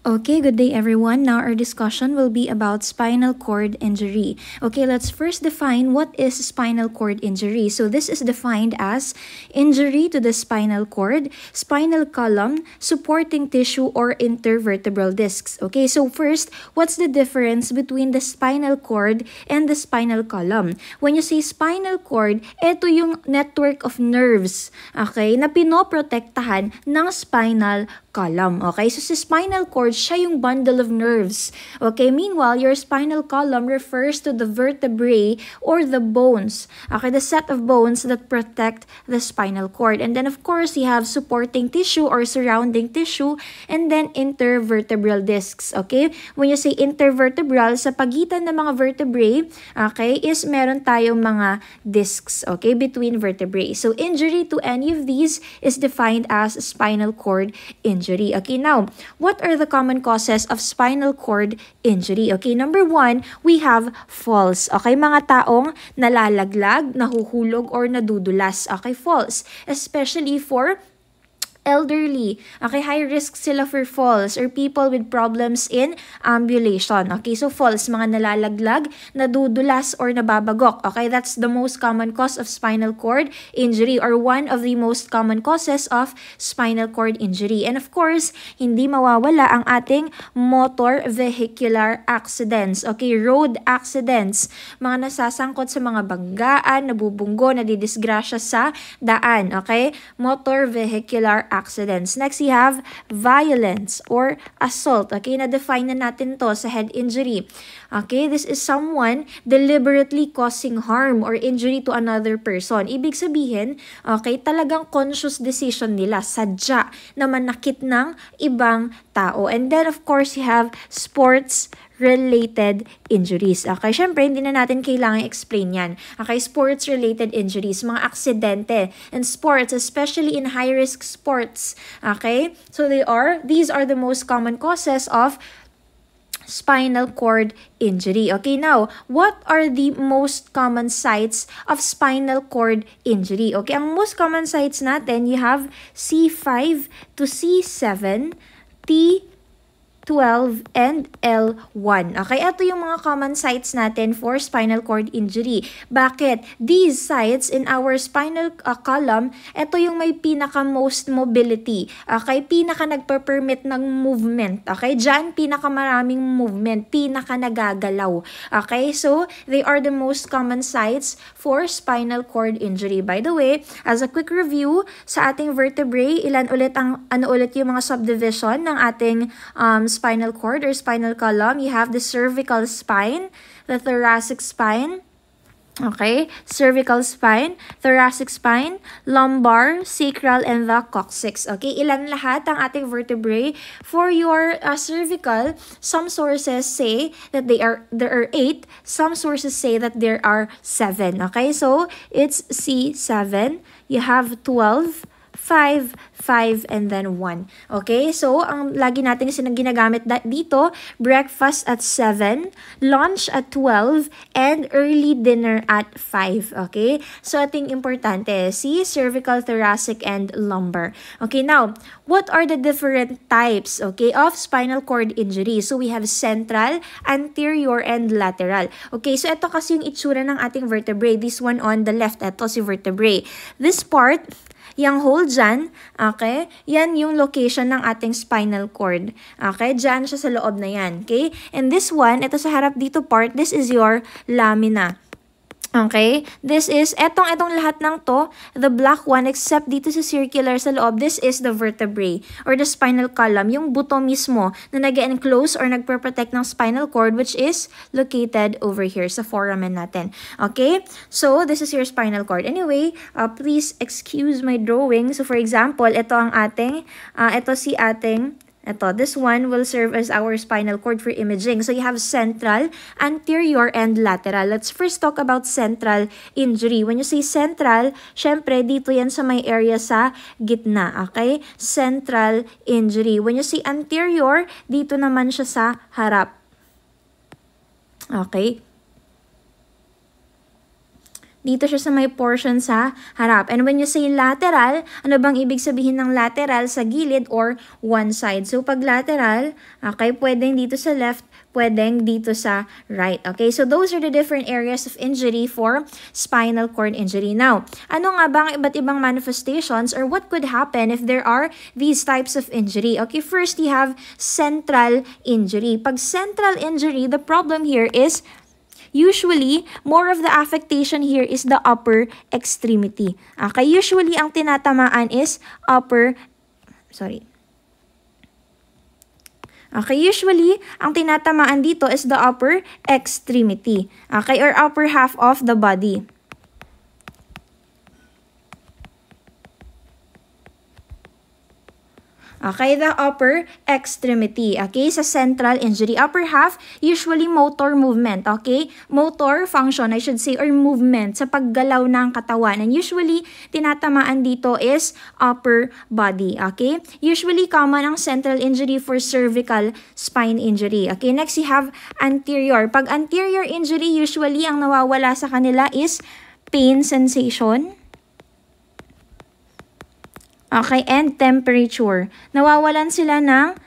Okay, good day everyone. Now our discussion will be about spinal cord injury. Okay, let's first define what is spinal cord injury. So this is defined as injury to the spinal cord, spinal column, supporting tissue, or intervertebral discs. Okay, so first, what's the difference between the spinal cord and the spinal column? When you say spinal cord, ito yung network of nerves, okay, na pinoprotektahan ng spinal column. Okay, so sa spinal cord, siya yung bundle of nerves. Okay, meanwhile, your spinal column refers to the vertebrae or the bones. Okay, the set of bones that protect the spinal cord. And then, of course, you have supporting tissue or surrounding tissue, and then intervertebral discs. Okay, when you say intervertebral, sa pagitan ng mga vertebrae, okay, is meron tayong mga discs, okay, between vertebrae. So, injury to any of these is defined as spinal cord injury. Okay, now, what are the common causes of spinal cord injury? Okay, number one, we have falls. Okay, mga taong nalalaglag, nahuhulog, or nadudulas. Okay, falls. Especially for elderly. Okay, high risk sila for falls or people with problems in ambulation. Okay, so falls, mga nalalaglag, nadudulas, or nababagok. Okay, that's the most common cause of spinal cord injury or one of the most common causes of spinal cord injury. And of course, hindi mawawala ang ating motor vehicular accidents. Okay, road accidents. Mga nasasangkot sa mga banggaan, nabubunggo, nadidisgrasya sa daan. Okay, motor vehicular accidents. Next, you have violence or assault. Okay, na-define na natin to sa head injury. Okay, this is someone deliberately causing harm or injury to another person. Ibig sabihin, okay, talagang conscious decision nila, sadya na manakit ng ibang tao. And then, of course, you have sports-related injuries. Okay, syempre, hindi na natin kailangan explain yan. Okay, sports-related injuries, mga aksidente. And sports, especially in high-risk sports. Okay, so these are the most common causes of spinal cord injury. Okay, now, what are the most common sites of spinal cord injury? Okay, ang most common sites natin, you have C5 to C7, T12, and L1. Okay, ito yung mga common sites natin for spinal cord injury. Bakit? These sites in our spinal column, ito yung may pinaka-most mobility. Okay, pinaka nagper-permit ng movement. Okay, dyan pinaka-maraming movement, pinaka-nagagalaw. Okay, so they are the most common sites for spinal cord injury. By the way, as a quick review, sa ating vertebrae, ilan ulit ang, ano ulit yung mga subdivision ng ating spinal cord or spinal column? You have the cervical spine, the thoracic spine, okay, cervical spine, thoracic spine, lumbar, sacral, and the coccyx. Okay, ilan lahat ang ating vertebrae? For your cervical, some sources say that there are 8, some sources say that there are 7. Okay, so it's C7, you have 12, 5, 5, and then 1. Okay, so ang lagi natin ginagamit dito, breakfast at 7, lunch at 12, and early dinner at 5. Okay, so ating importante, see, cervical, thoracic, and lumbar. Okay, now, what are the different types, okay, of spinal cord injury? So we have central, anterior, and lateral. Okay, so ito kasi yung itsura ng ating vertebrae. This one on the left, ito si vertebrae. This part, yung hole dyan, okay, yan yung location ng ating spinal cord. Okay, dyan siya sa loob na yan. Okay, and this one, ito sa harap dito part, this is your lamina. Okay, this is, etong lahat ng to, the black one, except dito sa circular sa loob, this is the vertebrae or the spinal column, yung buto mismo na nag-enclose or nagpro-protect ng spinal cord, which is located over here sa foramen natin. Okay, so this is your spinal cord. Anyway, please excuse my drawing. So for example, ito ang ating, this one will serve as our spinal cord for imaging. So you have central, anterior, and lateral. Let's first talk about central injury. When you say central, syempre dito yan sa may area sa gitna. Okay? Central injury. When you say anterior, dito naman siya sa harap. Okay? Dito siya sa may portion sa harap. And when you say lateral, ano bang ibig sabihin ng lateral? Sa gilid or one side. So pag lateral, okay, pwedeng dito sa left, pwedeng dito sa right. Okay, so those are the different areas of injury for spinal cord injury. Now, ano nga ba ang iba't ibang manifestations or what could happen if there are these types of injury? Okay, first you have central injury. Pag central injury, the problem here is usually, more of the affectation here is the upper extremity. Okay, usually ang tinatamaan is Okay, usually, ang tinatamaan dito is the upper extremity. Okay, or upper half of the body. Okay, the upper extremity. Okay, sa central injury. Upper half, usually motor movement. Okay, motor function, I should say, or movement sa paggalaw ng katawan. And usually, tinatamaan dito is upper body. Okay, usually common ang central injury for cervical spine injury. Okay, next you have anterior. Pag anterior injury, usually ang nawawala sa kanila is pain sensation. Okay, and temperature. Nawawalan sila ng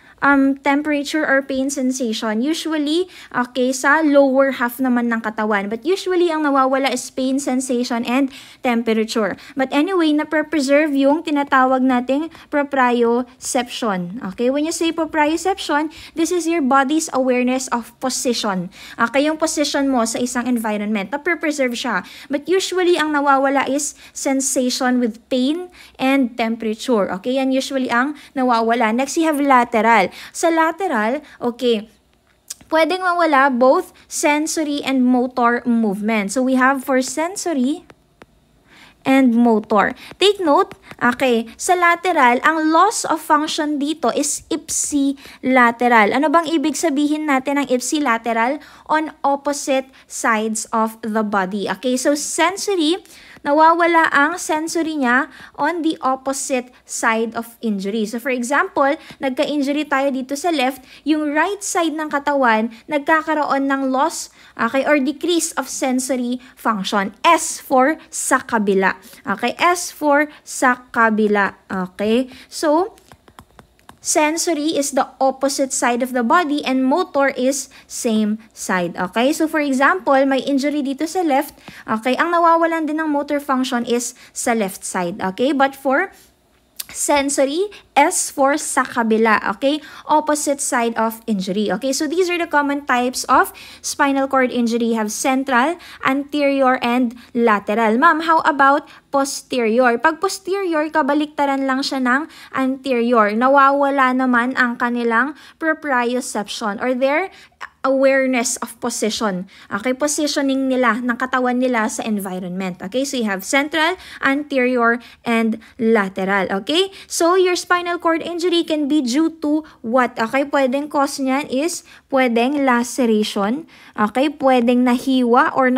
temperature or pain sensation. Usually, okay, sa lower half naman ng katawan. But usually, ang nawawala is pain sensation and temperature. But anyway, na-preserve yung tinatawag nating proprioception. Okay, when you say proprioception, this is your body's awareness of position. Okay, yung position mo sa isang environment, na-preserve siya. But usually, ang nawawala is sensation with pain and temperature. Okay, yan usually ang nawawala. Next, you have lateral. Sa lateral, okay, pwedeng mawala both sensory and motor movement. So we have for sensory and motor. Take note, okay, sa lateral, ang loss of function dito is ipsilateral. Ano bang ibig sabihin natin ng ipsilateral? On opposite sides of the body. Okay, so sensory, nawawala ang sensory niya on the opposite side of injury. So for example, nagka-injury tayo dito sa left, yung right side ng katawan, nagkakaroon ng loss, okay, or decrease of sensory function. S for sa kabila. Okay, S for sa kabila. Okay, so sensory is the opposite side of the body and motor is same side. Okay? So for example, may injury dito sa left. Okay? Ang nawawalan din ng motor function is sa left side. Okay? But for sensory, S for sa kabila, okay? Opposite side of injury, okay? So these are the common types of spinal cord injury. You have central, anterior, and lateral. Ma'am, how about posterior? Pag posterior, kabaliktaran lang siya ng anterior. Nawawala naman ang kanilang proprioception or their awareness of position. Okay, positioning nila ng katawan nila sa environment. Okay, so you have central, anterior, and lateral. Okay, so your spinal cord injury can be due to what? Okay, pwedeng cause niyan is pwedeng laceration. Okay, pwedeng nahiwa or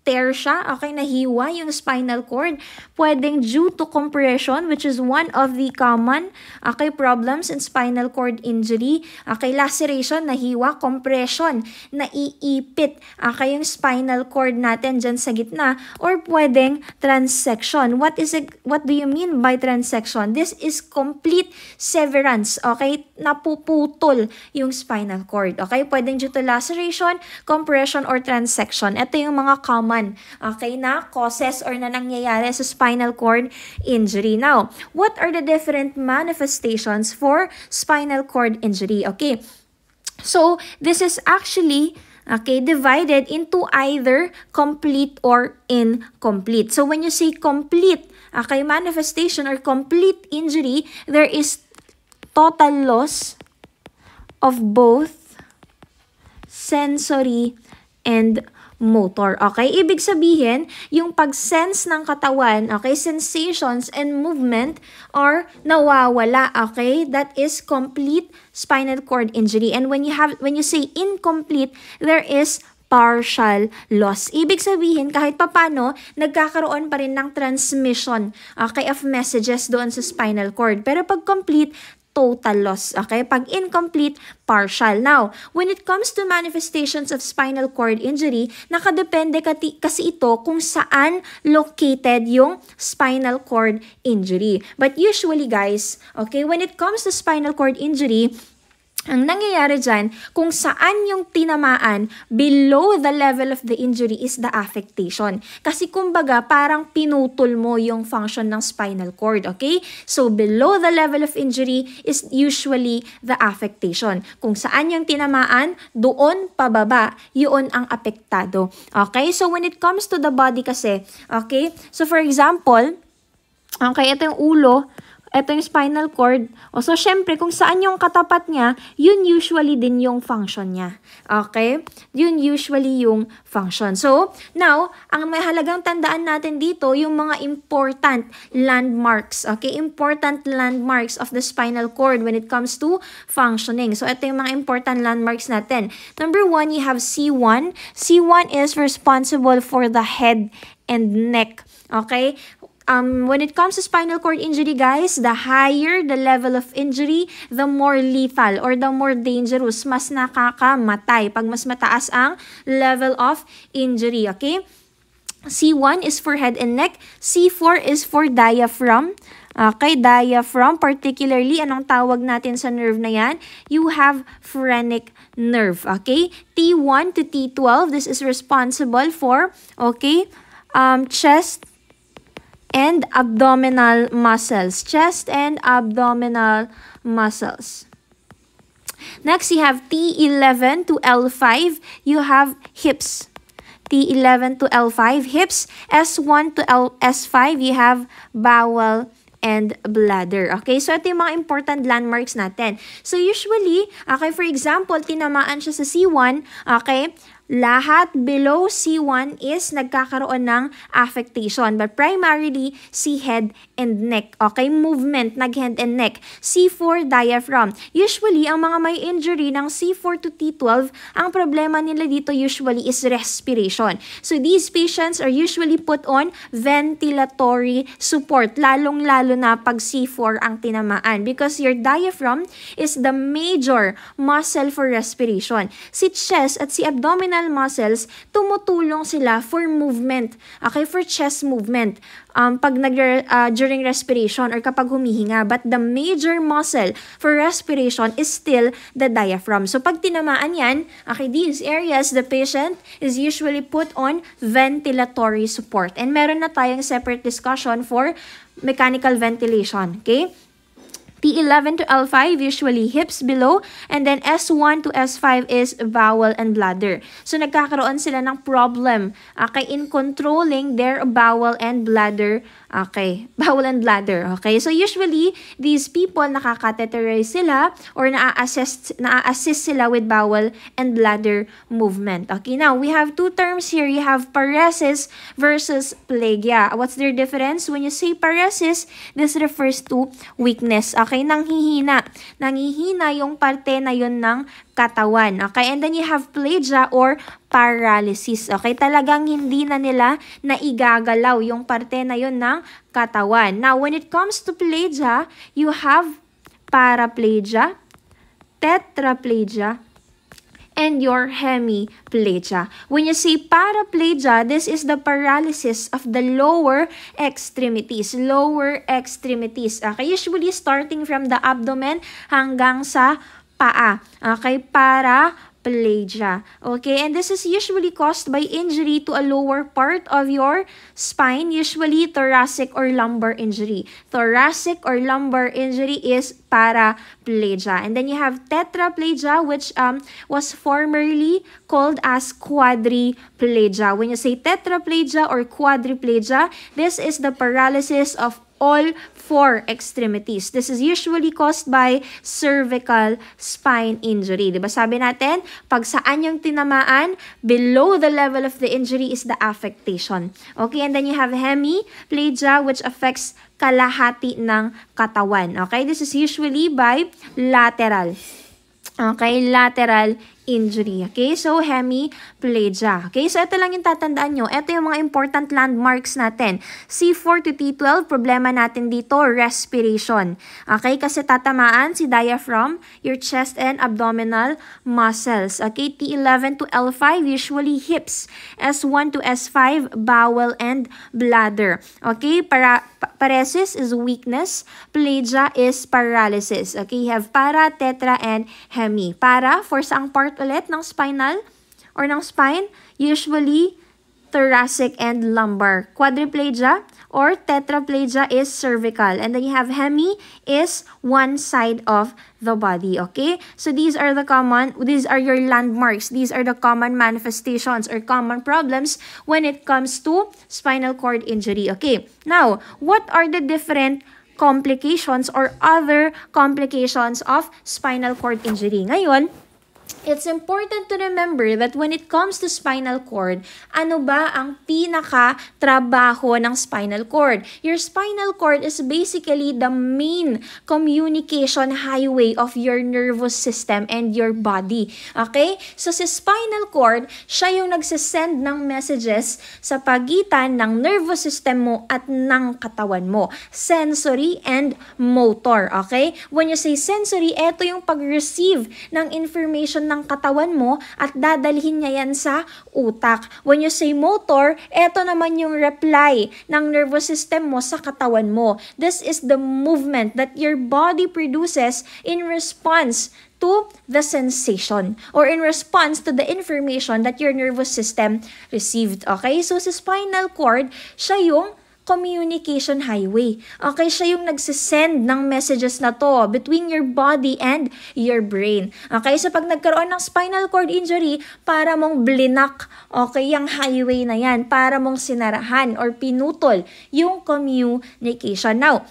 tear siya, okay, nahiwa yung spinal cord. Pwedeng due to compression, which is one of the common, okay, problems in spinal cord injury. Okay, laceration, nahiwa, compression, naiipit, okay, yung spinal cord natin dyan sa gitna. Or pwedeng transection. What do you mean by transection? This is complete severance, okay, napuputol yung spinal cord. Okay, pwedeng due to laceration, compression, or transection. Ito yung mga common, okay, na causes or na nangyayari sa spinal cord injury. Now, what are the different manifestations for spinal cord injury? Okay, so this is actually, okay, divided into either complete or incomplete. So when you say complete, okay, manifestation or complete injury, there is total loss of both sensory and motor. Okay? Ibig sabihin, yung pag-sense ng katawan, okay, sensations and movement are nawawala. Okay? That is complete spinal cord injury. And when you say incomplete, there is partial loss. Ibig sabihin, kahit papano, nagkakaroon pa rin ng transmission, okay, of messages doon sa spinal cord. Pero pag complete, total loss. Okay? Pag incomplete, partial. Now, when it comes to manifestations of spinal cord injury, nakadepende kasi ito kung saan located yung spinal cord injury. But usually guys, okay, when it comes to spinal cord injury, ang nangyayari dyan, kung saan yung tinamaan below the level of the injury is the affectation. Kasi kumbaga, parang pinutol mo yung function ng spinal cord, okay? So, below the level of injury is usually the affectation. Kung saan yung tinamaan, doon pababa, yun ang apektado. Okay? So, when it comes to the body kasi, okay? So, for example, okay, ito yung ulo, ito yung spinal cord. O, so, syempre, kung saan yung katapat niya, yun usually din yung function niya. Okay? Yun usually yung function. So, now, ang may halagang tandaan natin dito, yung mga important landmarks. Okay? Important landmarks of the spinal cord when it comes to functioning. So, ito yung mga important landmarks natin. Number 1, you have C1. C1 is responsible for the head and neck. Okay? When it comes to spinal cord injury, guys, the higher the level of injury, the more lethal or the more dangerous, mas nakakamatay pag mas mataas ang level of injury, okay? C1 is for head and neck. C4 is for diaphragm. Okay, diaphragm, particularly, anong tawag natin sa nerve na yan? You have phrenic nerve, okay? T1 to T12, this is responsible for, okay, chest and abdominal muscles. Chest and abdominal muscles. Next, you have T11 to L5. You have hips. T11 to L5, hips. S1 to S5, you have bowel and bladder. Okay, so ito yung mga important landmarks natin. So usually, okay, for example, tinamaan siya sa C1, okay, lahat below C1 is nagkakaroon ng affectation. But primarily, C head and neck. Okay, movement, nag-head and neck. C4, diaphragm. Usually, ang mga may injury ng C4 to T12, ang problema nila dito usually is respiration. So, these patients are usually put on ventilatory support, lalong-lalo na pag C4 ang tinamaan because your diaphragm is the major muscle for respiration. Si chest at si abdominal muscles, tumutulong sila for movement. Okay, for chest movement. Pag during respiration or kapag humihinga. But the major muscle for respiration is still the diaphragm. So, pag tinamaan yan, okay, these areas, the patient is usually put on ventilatory support. And meron na tayong separate discussion for mechanical ventilation. Okay? T11 to L5, usually hips below. And then S1 to S5 is bowel and bladder. So, nagkakaroon sila ng problem, okay, in controlling their bowel and bladder. Okay, bowel and bladder. Okay, so usually, these people, nakakatheterize sila or na-assist sila with bowel and bladder movement. Okay, now, we have two terms here. You have paresis versus plagia. What's their difference? When you say paresis, this refers to weakness. Okay, nanghihina. Nanghihina yung parte na yun ng katawan. Okay, and then you have plagia or paralysis. Okay, talagang hindi na nila naigagalaw yung parte na yun ng katawan. Now, when it comes to plagia, you have paraplegia, tetraplegia, and your hemiplegia. When you say paraplegia, this is the paralysis of the lower extremities. Lower extremities. Okay, usually starting from the abdomen hanggang sa paa. Okay, paraplegia. Okay, and this is usually caused by injury to a lower part of your spine, usually thoracic or lumbar injury. Thoracic or lumbar injury is paraplegia. And then you have tetraplegia, which was formerly called as quadriplegia. When you say tetraplegia or quadriplegia, this is the paralysis of all four extremities. This is usually caused by cervical spine injury. Diba sabi natin, pag saan yung tinamaan, below the level of the injury is the affectation. Okay, and then you have hemiplegia, which affects kalahati ng katawan. Okay, this is usually by lateral. Okay, lateral injury. Okay, so hemiplegia. Okay, so ito lang yung tatandaan nyo. Ito yung mga important landmarks natin. C4 to T12, problema natin dito, respiration. Okay, kasi tatamaan si diaphragm, your chest and abdominal muscles. Okay, T11 to L5, usually hips. S1 to S5, bowel and bladder. Okay, paresis is weakness. Plegia is paralysis. Okay, you have para, tetra, and hemi. Para, for saang part ulit ng spinal or ng spine? Usually, thoracic and lumbar. Quadriplegia or tetraplegia is cervical. And then you have hemi is one side of the body. Okay? So these are your landmarks. These are the common manifestations or common problems when it comes to spinal cord injury. Okay? Now, what are the different complications or other complications of spinal cord injury? Ngayon, it's important to remember that when it comes to spinal cord, ano ba ang pinaka-trabaho ng spinal cord? Your spinal cord is basically the main communication highway of your nervous system and your body. Okay? So, si spinal cord, siya yung nagsisend ng messages sa pagitan ng nervous system mo at ng katawan mo. Sensory and motor. Okay? When you say sensory, eto yung pag-receive ng information ng katawan mo at dadalhin niya yan sa utak. When you say motor, eto naman yung reply ng nervous system mo sa katawan mo. This is the movement that your body produces in response to the sensation or in response to the information that your nervous system received. Okay? So, sa spinal cord, siya yung communication highway. Okay, siya yung nagsisend ng messages na to between your body and your brain. Okay, so pag nagkaroon ng spinal cord injury, para mong blinak, okay, yung highway na yan, para mong sinarahan or pinutol yung communication. Now,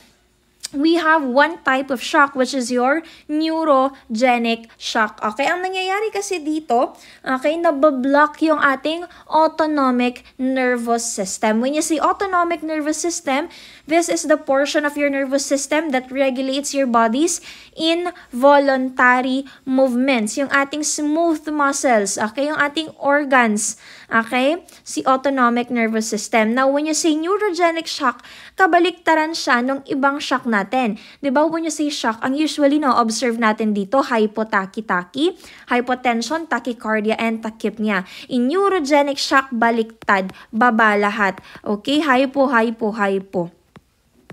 we have one type of shock which is your neurogenic shock. Okay, ang nangyayari kasi dito, okay, nabablock yung ating autonomic nervous system. When you say autonomic nervous system, this is the portion of your nervous system that regulates your body's involuntary movements. Yung ating smooth muscles, okay, yung ating organs, okay, si autonomic nervous system. Now, when you say neurogenic shock, kabaliktaran siya nung ibang shock natin. Diba, when you say shock, ang usually na-observe natin dito, hypotachy-tachy, hypotension, tachycardia, and tachypnea. In neurogenic shock, baliktad, baba lahat. Okay, hypo.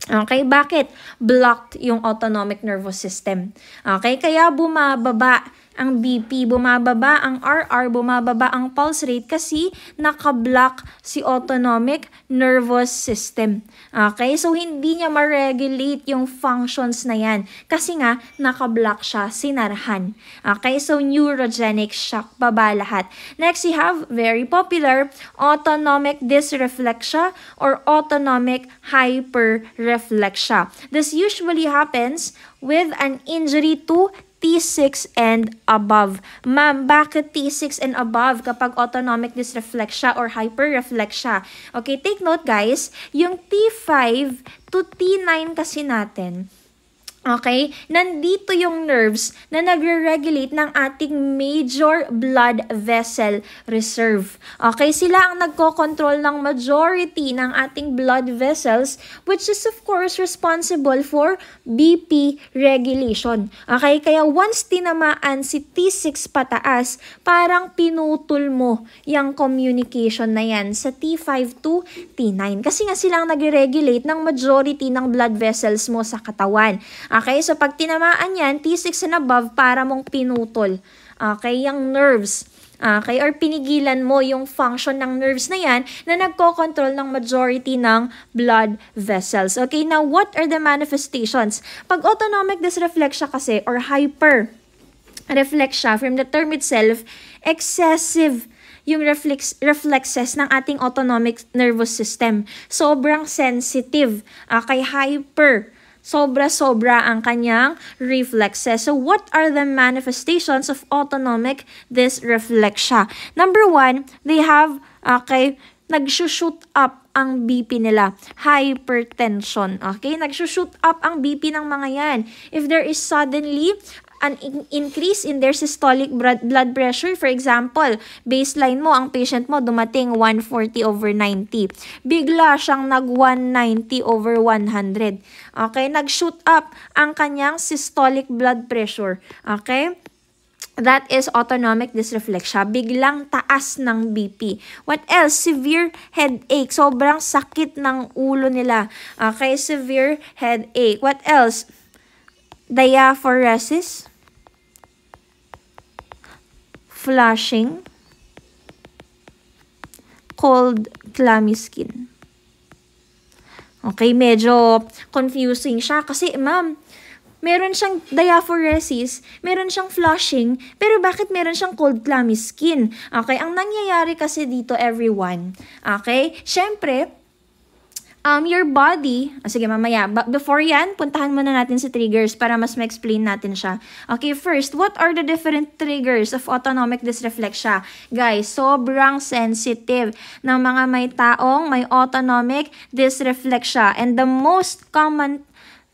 Okay, bakit? Blocked yung autonomic nervous system. Okay, kaya bumababa ang BP, bumababa ang RR, bumababa ang pulse rate kasi nakablock si autonomic nervous system. Okay, so hindi niya ma-regulate yung functions na yan kasi nga nakablock siya, sinarahan. Okay, so neurogenic shock, baba lahat. Next, you have very popular autonomic dysreflexia or autonomic hyperreflexia. This usually happens with an injury to T6 and above. Ma'am, bakit T6 and above kapag autonomic dysreflexia or hyperreflexia? Okay, take note guys, yung T5 to T9 kasi natin, okay, nandito yung nerves na nagre-regulate ng ating major blood vessel reserve. Okay, sila ang nagko-control ng majority ng ating blood vessels, which is of course responsible for BP regulation. Okay, kaya once tinamaan si T6 pataas, parang pinutol mo yung communication na yan sa T5 to T9. Kasi nga silang nagre-regulate ng majority ng blood vessels mo sa katawan. Okay, so pag tinamaan yan, T6 and above, para mong pinutol. Okay, yung nerves. Okay, or pinigilan mo yung function ng nerves na yan na nagko-control ng majority ng blood vessels. Okay, now what are the manifestations? Pag autonomic dysreflexia kasi or hyperreflexia, from the term itself, excessive yung reflexes ng ating autonomic nervous system. Sobrang sensitive. Okay, hyper. Sobra-sobra ang kanyang reflexes. So, what are the manifestations of autonomic dysreflexia? Number one, they have, okay, nag-shoot up ang BP nila. Hypertension. Okay? Nag-shoot up ang BP ng mga yan. If there is suddenly an increase in their systolic blood pressure. For example, baseline mo, ang patient mo dumating 140/90. Bigla siyang nag-190/100. Okay? Nag-shoot up ang kanyang systolic blood pressure. Okay? That is autonomic dysreflexia. Biglang taas ng BP. What else? Severe headache. Sobrang sakit ng ulo nila. Okay, severe headache. What else? Diaphoresis. Flushing. Cold, clammy skin. Okay, medyo confusing siya kasi ma'am, meron siyang diaphoresis, meron siyang flushing, pero bakit meron siyang cold clammy skin? Okay, ang nangyayari kasi dito everyone, okay, syempre, your body, sige mamaya, before yan, puntahan muna natin si triggers para mas ma-explain natin siya. Okay, first, what are the different triggers of autonomic dysreflexia? Guys, sobrang sensitive ng mga may taong may autonomic dysreflexia, and the most common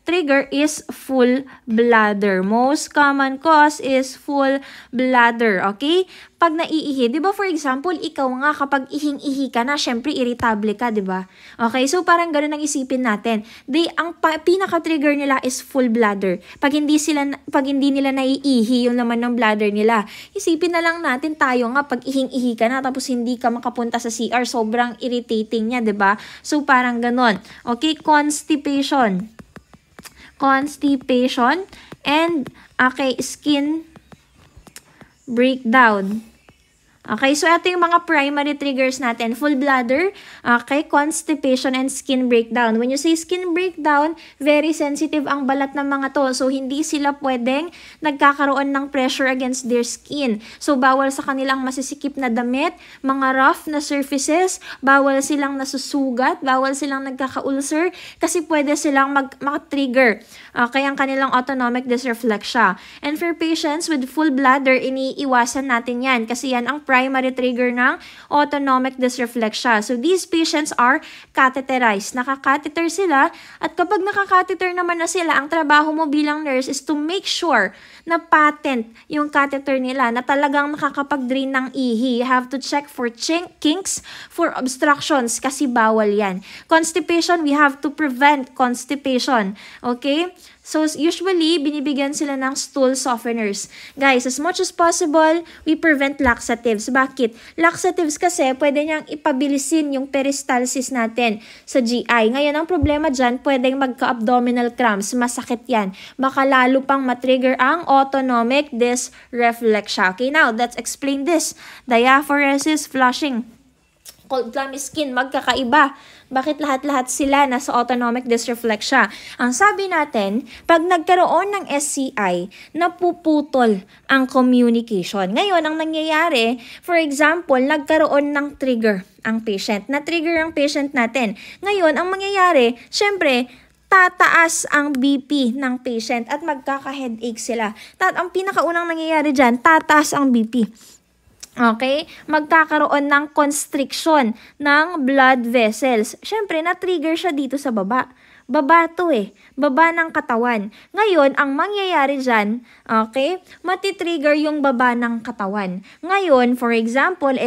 trigger is full bladder. Most common cause is full bladder, okay? Pag naiihi, di ba for example, ikaw nga kapag ihing-ihi ka na, syempre irritable ka, di ba? Okay, so parang gano'n ang isipin natin. Ang pinaka-trigger nila is full bladder. Pag hindi nila naiihi yung laman ng bladder nila, isipin na lang natin tayo nga, pag ihing-ihi ka na, tapos hindi ka makapunta sa CR, sobrang irritating niya, di ba? So parang gano'n. Okay, constipation, and okay, skin breakdown. Okay, so ito yung mga primary triggers natin. Full bladder, okay, constipation, and skin breakdown. When you say skin breakdown, very sensitive ang balat ng mga to. So, hindi sila pwedeng nagkakaroon ng pressure against their skin. So, bawal sa kanilang masisikip na damit, mga rough na surfaces, bawal silang nasusugat, bawal silang nagkaka-ulcer, kasi pwede silang mag-trigger. Okay, ang kanilang autonomic dysreflexia. And for patients with full bladder, iniiwasan natin yan kasi yan ang primary trigger ng autonomic dysreflexia. So, these patients are catheterized. Nakakatheter sila, at kapag nakakatheter naman na sila, ang trabaho mo bilang nurse is to make sure na patent yung catheter nila, na talagang nakakapag-drain ng ihi. You have to check for kinks, for obstructions, kasi bawal yan. Constipation, we have to prevent constipation. Okay? So, usually, binibigyan sila ng stool softeners. Guys, as much as possible, we prevent laxatives. Bakit? Laxatives kasi, pwede niyang ipabilisin yung peristalsis natin sa GI. Ngayon, ang problema dyan, pwedeng magka-abdominal cramps. Masakit yan. Baka lalo pang matrigger ang autonomic dysreflexia. Okay, now, let's explain this. Diaphoresis, flushing, cold clammy skin, magkakaiba. Bakit lahat-lahat sila nasa autonomic dysreflexia? Ang sabi natin, pag nagkaroon ng SCI, napuputol ang communication. Ngayon, ang nangyayari, for example, nagkaroon ng trigger ang patient. Na-trigger ang patient natin. Ngayon, ang mangyayari, syempre, tataas ang BP ng patient at magkaka-headache sila. Ang pinakaunang nangyayari dyan, tataas ang BP. Okay? Magkakaroon ng constriction ng blood vessels. Siyempre, na-trigger siya dito sa baba. Baba to eh. Baba ng katawan. Ngayon, ang mangyayari dyan, okay, matitrigger yung baba ng katawan. Ngayon, for example,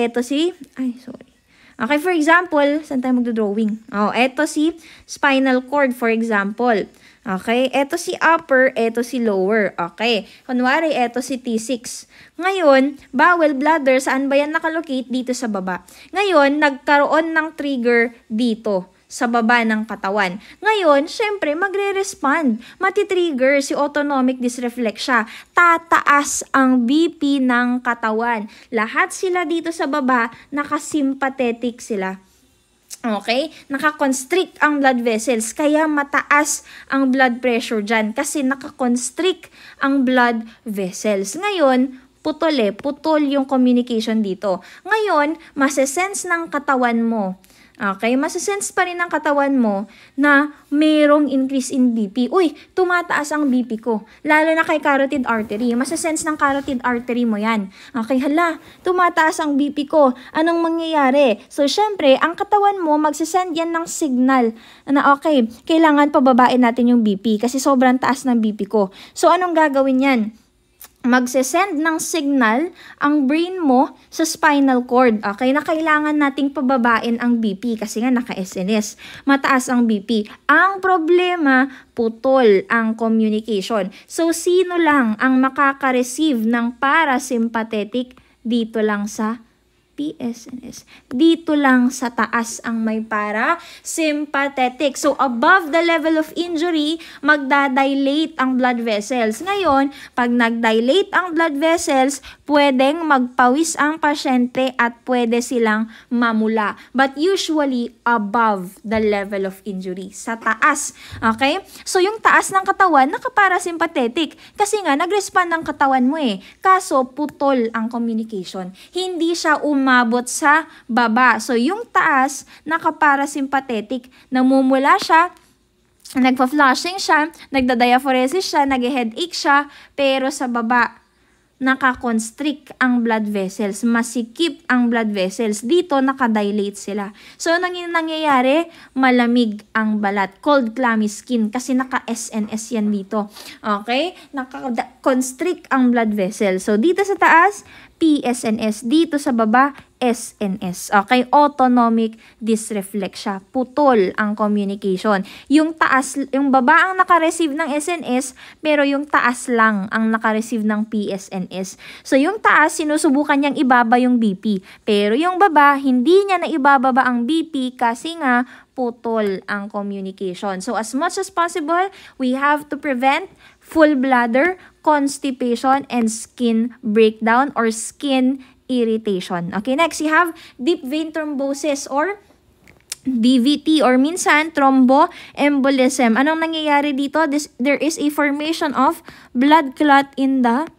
Okay, for example, saan tayo magdodrawing? Eto si spinal cord, for example. Okay, eto si upper, eto si lower. Okay, kunwari, eto si T6. Ngayon, bowel bladder, saan ba yan nakalocate? Dito sa baba. Ngayon, nagkaroon ng trigger dito sa baba ng katawan. Ngayon, syempre, magre-respond. Matitrigger si autonomic dysreflexia. Tataas ang BP ng katawan. Lahat sila dito sa baba, nakasympathetic sila. Okay? Nakakonstrict ang blood vessels. Kaya mataas ang blood pressure dyan. Kasi nakakonstrict ang blood vessels. Ngayon, putol yung communication dito. Ngayon, masesense ng katawan mo. Okay? Masesense pa rin ng katawan mo na mayroong increase in BP. Uy, tumataas ang BP ko. Lalo na kay carotid artery. Masesense ng carotid artery mo yan. Okay, hala, tumataas ang BP ko. Anong mangyayari? So, syempre, ang katawan mo, magsasend yan ng signal na okay, kailangan pababain natin yung BP kasi sobrang taas ng BP ko. So, anong gagawin yan? magsesend ng signal ang brain mo sa spinal cord. Okay, na kailangan nating pababain ang BP kasi nga naka-SNS. Mataas ang BP. Ang problema, putol ang communication. So, sino lang ang makaka-receive ng parasympathetic? Dito lang sa PSNS. Dito lang sa taas ang may parasympathetic. So, above the level of injury, magdadilate ang blood vessels. Ngayon, pag nagdilate ang blood vessels, pwedeng magpawis ang pasyente at pwede silang mamula. But usually, above the level of injury. Sa taas. Okay? So, yung taas ng katawan, nakaparasympathetic. Kasi nga, nag-respond ang katawan mo eh. Kaso, putol ang communication. Hindi siya umabot sa baba. So, yung taas, nakaparasympathetic, namumula siya, nagpa-flushing siya, nagda-diaphoresis siya, nag-headache siya, pero sa baba, nakakonstrict ang blood vessels, masikip ang blood vessels. Dito, nakadilate sila. So, nangyayari, malamig ang balat. Cold clammy skin kasi naka-SNS yan dito. Okay? Naka-constrict ang blood vessels. So, dito sa taas, PSNS. Dito sa baba, SNS. Okay? Autonomic dysreflexia. Putol ang communication. Yung taas, yung baba ang naka-receive ng SNS, pero yung taas lang ang naka-receive ng PSNS. So, yung taas, sinusubukan niyang ibaba yung BP. Pero yung baba, hindi niya na ibababa ang BP kasi nga, putol ang communication. So, as much as possible, we have to prevent full bladder, constipation, and skin breakdown or skin irritation. Okay, next, you have deep vein thrombosis or DVT or minsan thromboembolism. Anong nangyayari dito? There is a formation of blood clot in the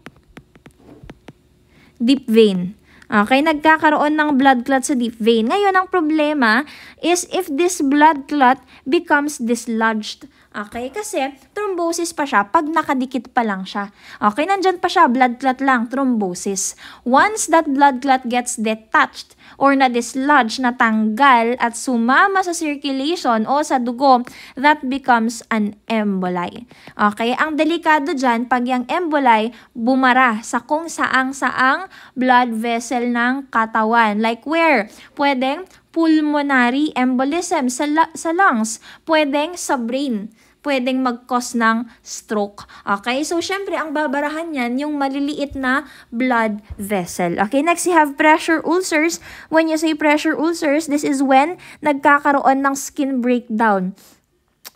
deep vein. Okay, nagkakaroon ng blood clot sa deep vein. Ngayon, ang problema is if this blood clot becomes dislodged. Okay, kasi thrombosis pa siya pag nakadikit pa lang siya. Okay, nandyan pa siya, blood clot lang, thrombosis. Once that blood clot gets detached or na-dislodge, natanggal at sumama sa circulation o sa dugo, that becomes an emboli. Okay, ang delikado dyan, pag yung emboli bumara sa kung saang-saang blood vessel ng katawan. Like where? Pwedeng pulmonary embolism sa lungs, pwedeng sa brain, pwedeng mag-cause ng stroke. Okay? So, syempre, ang babarahan yan, yung maliliit na blood vessel. Okay? Next, you have pressure ulcers. When you say pressure ulcers, this is when nagkakaroon ng skin breakdown.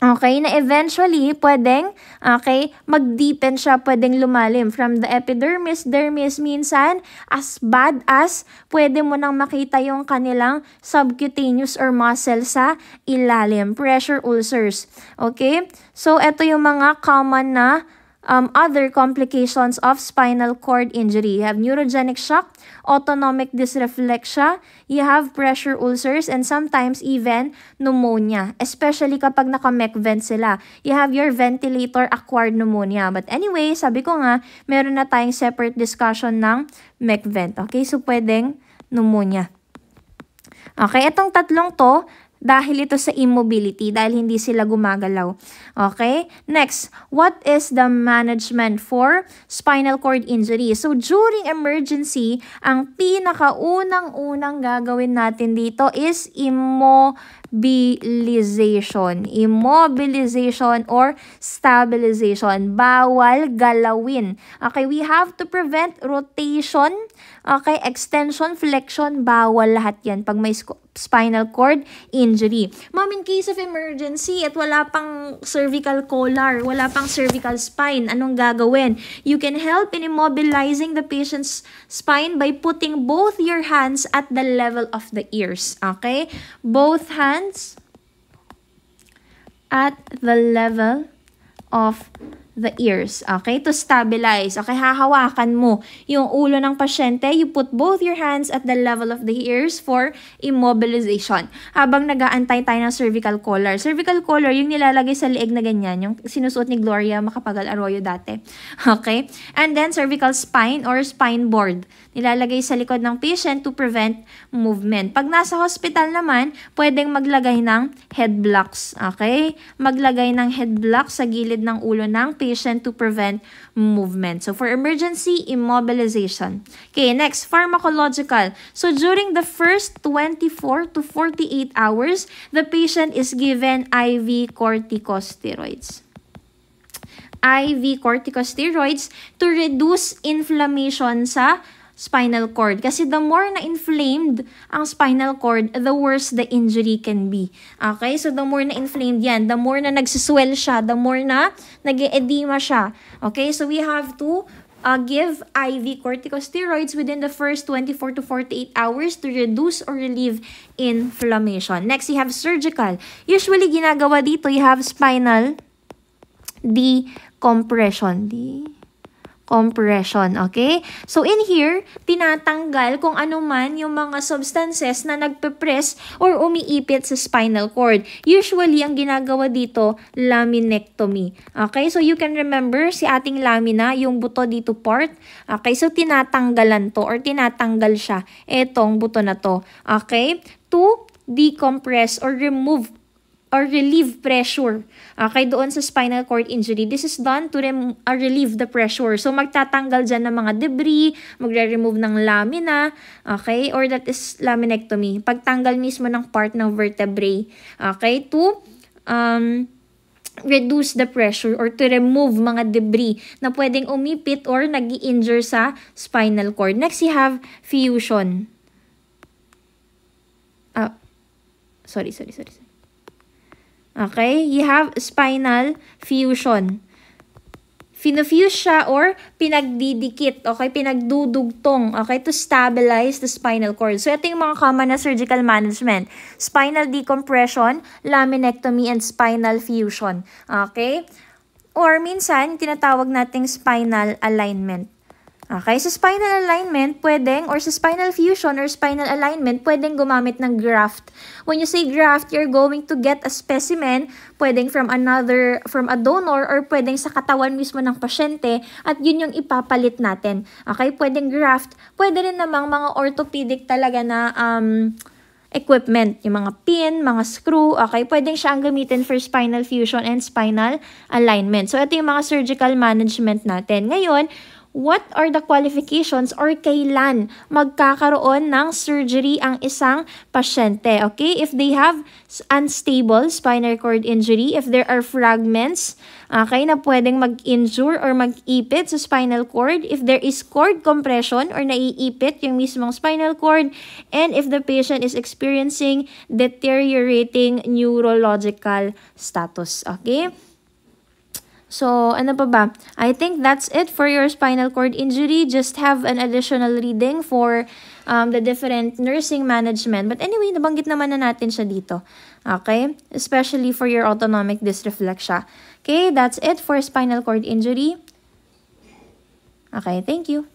Okay, na eventually, pwedeng, okay, mag-deepen siya, pwedeng lumalim. From the epidermis, dermis, minsan, as bad as, pwede mo nang makita yung kanilang subcutaneous or muscle sa ilalim. Pressure ulcers. Okay? So, ito yung mga common na other complications of spinal cord injury. You have neurogenic shock, autonomic dysreflexia, you have pressure ulcers, and sometimes even pneumonia, especially kapag naka-mech vent sila. You have your ventilator-acquired pneumonia. But anyway, sabi ko nga, meron na tayong separate discussion ng mech vent. Okay, so pwedeng pneumonia. Okay, itong tatlong to, dahil ito sa immobility, dahil hindi sila gumagalaw. Okay? Next, what is the management for spinal cord injury? So, during emergency, ang pinakaunang-unang gagawin natin dito is immobilization. Immobilization or stabilization. Bawal galawin. Okay? We have to prevent rotation. Okay? Extension, flexion, bawal lahat yan pag may spinal cord injury. Ma'am, in case of emergency at wala pang cervical collar, wala pang cervical spine, anong gagawin? You can help in immobilizing the patient's spine by putting both your hands at the level of the ears. Okay? Both hands at the level of the ears, okay, to stabilize. Okay, hahawakan mo yung ulo ng pasyente. You put both your hands at the level of the ears for immobilization. Habang nag-aantay tayo ng cervical collar. Cervical collar, yung nilalagay sa leeg na ganyan, yung sinusuot ni Gloria Macapagal Arroyo dati. Okay? And then, cervical spine or spine board. Nilalagay sa likod ng patient to prevent movement. Pag nasa hospital naman, pwedeng maglagay ng head blocks. Okay? Maglagay ng head blocks sa gilid ng ulo ng patient to prevent movement. So for emergency, immobilization. Okay, next, pharmacological. So during the first 24 to 48 hours, the patient is given IV corticosteroids. IV corticosteroids to reduce inflammation sa spinal cord. Kasi the more na inflamed ang spinal cord, the worse the injury can be. Okay? So the more na inflamed yan, the more na nagsiswell siya, the more na nag-edema siya. Okay? So we have to give IV corticosteroids within the first 24 to 48 hours to reduce or relieve inflammation. Next, you have surgical. Usually, ginagawa dito, you have spinal decompression. Compression, okay? So, in here, tinatanggal kung ano man yung mga substances na nagpe-press or umiipit sa spinal cord. Usually, ang ginagawa dito, laminectomy. Okay? So, you can remember si ating lamina, yung buto dito part. Okay? So, tinatanggalan to or tinatanggal siya. Etong buto na to. Okay? To decompress or remove or relieve pressure. Okay, doon sa spinal cord injury, this is done to relieve the pressure. So, magtatanggal dyan ng mga debris, magre-remove ng lamina, okay, or that is laminectomy. Pagtanggal mismo ng part ng vertebrae, okay, to reduce the pressure or to remove mga debris na pwedeng umipit or nag-i-injure sa spinal cord. Next, you have fusion. Sorry. Okay, you have spinal fusion. Fino-fuse siya or pinagdidikit, okay, pinagdudugtong, okay, to stabilize the spinal cord. So, ito yung mga common na surgical management. Spinal decompression, laminectomy, and spinal fusion. Okay? Or minsan, tinatawag nating spinal alignment. Okay, sa spinal alignment, pwedeng, or sa spinal fusion or spinal alignment, pwedeng gumamit ng graft. When you say graft, you're going to get a specimen, pwedeng from a donor, or pwedeng sa katawan mismo ng pasyente, at yun yung ipapalit natin. Okay, pwedeng graft, pwede rin namang mga orthopedic talaga na equipment, yung mga pin, mga screw, okay, pwedeng siya ang gamitin for spinal fusion and spinal alignment. So, ito yung mga surgical management natin. Ngayon, what are the qualifications or kailan magkakaroon ng surgery ang isang pasyente? Okay? If they have unstable spinal cord injury, if there are fragments, okay, na pwedeng mag-injure or mag-ipit sa spinal cord, if there is cord compression or naiipit yung mismong spinal cord, and if the patient is experiencing deteriorating neurological status. Okay? So, ano pa ba? I think that's it for your spinal cord injury. Just have an additional reading for the different nursing management. But anyway, nabanggit naman na natin siya dito. Okay? Especially for your autonomic dysreflexia. Okay, that's it for spinal cord injury. Okay, thank you.